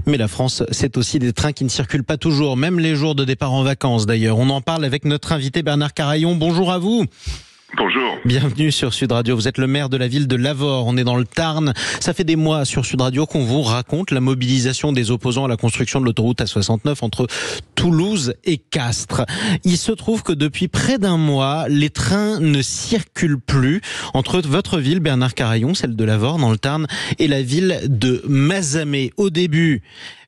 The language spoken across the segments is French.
Mais la France, c'est aussi des trains qui ne circulent pas toujours, même les jours de départ en vacances d'ailleurs. On en parle avec notre invité Bernard Carayon. Bonjour à vous. Bonjour. Bienvenue sur Sud Radio. Vous êtes le maire de la ville de Lavore. On est dans le Tarn. Ça fait des mois sur Sud Radio qu'on vous raconte la mobilisation des opposants à la construction de l'autoroute A69 entre Toulouse et Castres. Il se trouve que depuis près d'un mois, les trains ne circulent plus entre votre ville, Bernard Carayon, celle de Lavore, dans le Tarn, et la ville de Mazamet. Au début,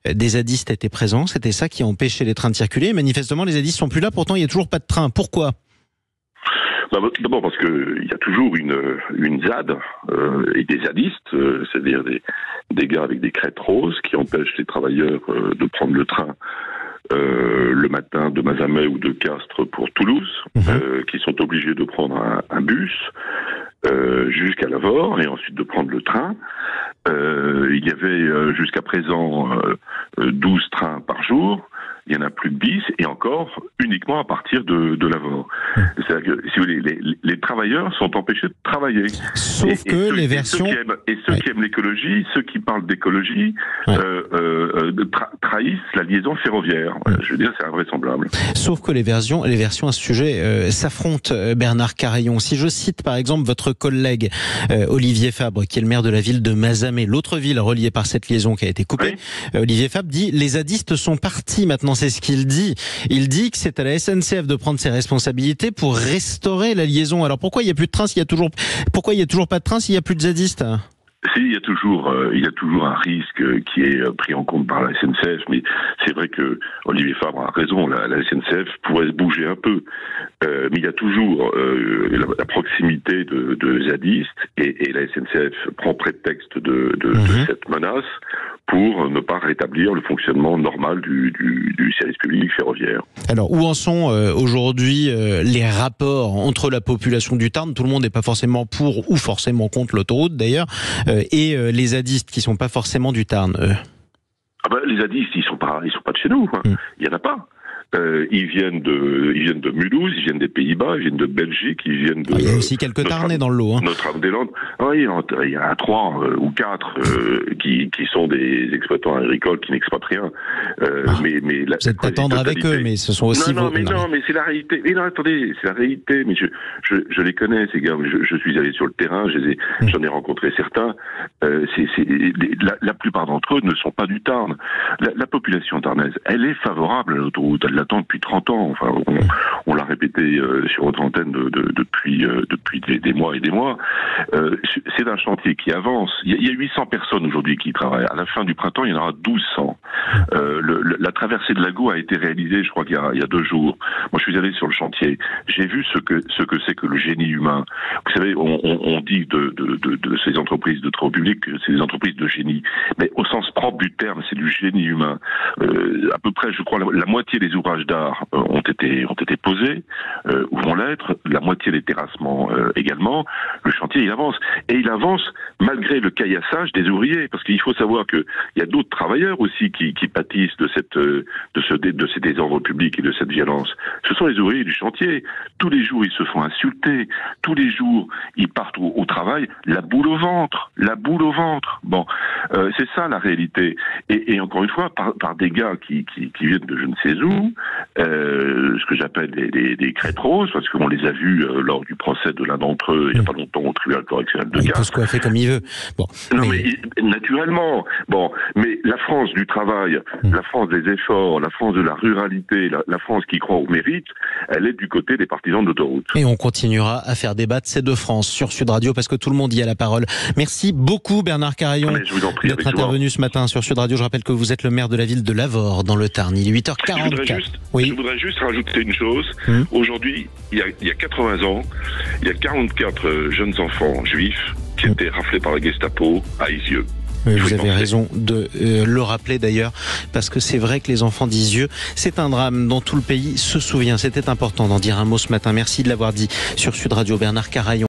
des zadistes étaient présents. C'était ça qui a empêché les trains de circuler. Manifestement, les zadistes sont plus là. Pourtant, il n'y a toujours pas de train. Pourquoi ? D'abord parce qu'il y a toujours une ZAD et des zadistes, c'est-à-dire des gars avec des crêtes roses qui empêchent les travailleurs de prendre le train le matin de Mazamet ou de Castres pour Toulouse, qui sont obligés de prendre un bus jusqu'à Lavore et ensuite de prendre le train. Il y avait jusqu'à présent 12 trains par jour. Il n'y en a plus de 10 et encore uniquement à partir de Lavore. C'est-à-dire que, si vous voulez, les travailleurs sont empêchés de travailler. Sauf que les versions... Ceux qui aiment l'écologie, ceux qui parlent d'écologie, trahissent la liaison ferroviaire. Je veux dire, c'est invraisemblable. Sauf que les versions à ce sujet s'affrontent, Bernard Carayon. Si je cite par exemple votre collègue Olivier Fabre, qui est le maire de la ville de Mazamet, l'autre ville reliée par cette liaison qui a été coupée, Olivier Fabre dit « Les zadistes sont partis maintenant ». C'est ce qu'il dit. Il dit que c'est à la SNCF de prendre ses responsabilités pour restaurer la liaison. Alors pourquoi il n'y a plus de train pourquoi il y a toujours pas de train s'il n'y a plus de zadistes ? Si, il y a toujours un risque qui est pris en compte par la SNCF, mais c'est vrai que Olivier Fabre a raison, la SNCF pourrait se bouger un peu, mais il y a toujours la proximité de zadistes et la SNCF prend prétexte de cette menace pour ne pas rétablir le fonctionnement normal du service public ferroviaire. Alors, où en sont aujourd'hui les rapports entre la population du Tarn ? Tout le monde n'est pas forcément pour ou forcément contre l'autoroute d'ailleurs, et les zadistes qui sont pas forcément du Tarn, eux. Les zadistes, ils sont pas de chez nous. Il y en a pas. Ils viennent de Mulhouse, ils viennent des Pays-Bas, ils viennent de Belgique, ils viennent de... Il y a aussi quelques Tarnais dans le lot. Notre-Dame-des-Landes. Oui, il y en a 3 ou 4 qui sont des exploitants agricoles qui n'exploitent rien. Mais vous êtes pas tendre avec eux, mais ce sont aussi... Non, mais c'est la réalité. Mais non, attendez, c'est la réalité. Mais je les connais, ces gars. Je suis allé sur le terrain, j'en ai rencontré certains. La plupart d'entre eux ne sont pas du Tarn. La population tarnaise, elle est favorable à l'autoroute. Elle l'attend depuis 30 ans. Enfin, on l'a répété sur votre antenne depuis des mois et des mois. C'est un chantier qui avance. Il y a 800 personnes aujourd'hui qui travaillent. À la fin du printemps, il y en aura 1200. La traversée de l'Agout a été réalisée, je crois qu'il y a 2 jours. Moi, je suis allé sur le chantier. J'ai vu ce que c'est que le génie humain. Vous savez, on dit de ces entreprises de travaux publics que c'est des entreprises de génie. Mais au sens propre du terme, c'est du génie humain. À peu près, je crois, la moitié des ouvrages d'art ont été posés, ou vont l'être, la moitié des terrassements également. Le chantier, il avance. Et il avance malgré le caillassage des ouvriers, parce qu'il faut savoir qu'il y a d'autres travailleurs aussi qui pâtissent de ces désordres publics et de cette violence. Ce sont les ouvriers du chantier. Tous les jours, ils se font insulter. Tous les jours, ils partent au travail, la boule au ventre. Bon, c'est ça la réalité. Et encore une fois, par des gars qui viennent de je ne sais où, ce que j'appelle des crêtes roses, parce qu'on les a vus lors du procès de l'un d'entre eux il n'y a pas longtemps au tribunal correctionnel de Castres. Il peut se coiffer comme il veut. Bon, mais naturellement. Bon, mais la France du travail, la France des efforts, la France de la ruralité, la France qui croit au mérite, elle est du côté des partisans de l'autoroute. Et on continuera à faire débattre ces 2 France sur Sud Radio parce que tout le monde y a la parole. Merci beaucoup Bernard Carayon d'être intervenu ce matin sur Sud Radio. Je rappelle que vous êtes le maire de la ville de Lavore dans le Tarn. Il est 8h44. Je voudrais juste rajouter une chose. Aujourd'hui, il y a 80 ans, il y a 44 jeunes enfants juifs qui étaient raflés par la Gestapo à Isieux. Vous avez raison de le rappeler d'ailleurs, parce que c'est vrai que les enfants d'Isieux, c'est un drame dont tout le pays se souvient. C'était important d'en dire un mot ce matin. Merci de l'avoir dit sur Sud Radio, Bernard Carayon.